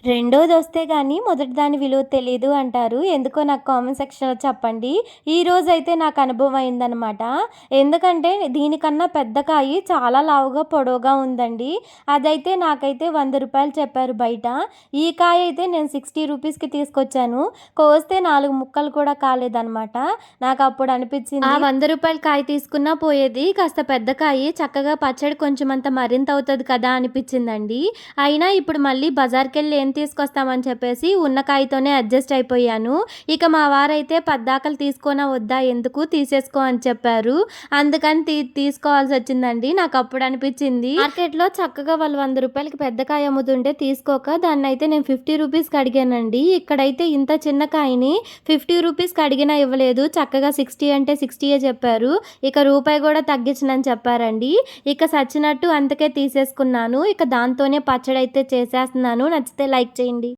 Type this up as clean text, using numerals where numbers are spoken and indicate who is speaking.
Speaker 1: రెండోదొస్తే గానీ మొదటి దాని విలువ తెలీదు అంటారు. ఎందుకో నాకు కామెంట్ సెక్షన్‌లో చెప్పండి. ఈరోజైతే నాకు అనుభవం అయిందనమాట. ఎందుకంటే దీనికన్నా పెద్ద కాయి చాలా లావుగా, పొడవుగా ఉందండి. అదైతే నాకైతే రూ. 100 చెప్పారు బయట. ఈ కాయయితే నేను 60 రూపీస్‌కి తీసుకొచ్చాను. కోస్తే 4 ముక్కలు కూడా కాలేదనమాట. నాకప్పుడు అనిపిచ్చింది ఆ రూ. 100 కాయ తీసుకున్నా పోయేది. కాస్త పెద్ద కాయి చక్కగా పచ్చడి కొంచెమంత మరింత అవుతది కదా అనిపిచ్చిందండి. అయినా ఇప్పుడు మళ్ళీ బజార్‌కెళ్ళి ఏం తీసుకొస్తామని చెప్పేసి ఉన్న కాయతోనే అడ్జస్ట్ అయిపోయాను. ఇక మా వారైతే పద్దాకలు తీసుకోనా వద్దా ఎందుకు తీసేసుకో అని చెప్పారు. అందుకని తీసుకోవాల్సొచ్చిందండి. నాకప్పుడు అనిపిచ్చింది మార్కెట్‌లో చక్కగా వాళ్ళు రూ. 100కి పెద్ద కాయ అమ్ముతుంటే తీసుకోక దాన్నయితే నేను 50 రూపీస్‌కి అడిగానండి. ఇక్కడైతే ఇంత చిన్న కాయని 50 రూపీస్‌కి అడిగినా ఇవ్వలేదు. చక్కగా 60 అంటే 60యే చెప్పారు. ఇక రూపాయి కూడా తగ్గించనని చెప్పారండి. ఇక సచ్చినట్టు అందుకే తీసేసుకున్నాను. ఇక దాంతోనే పచ్చడైతే చేసేస్తున్నాను. నచ్చితే లైక్ చేయండి.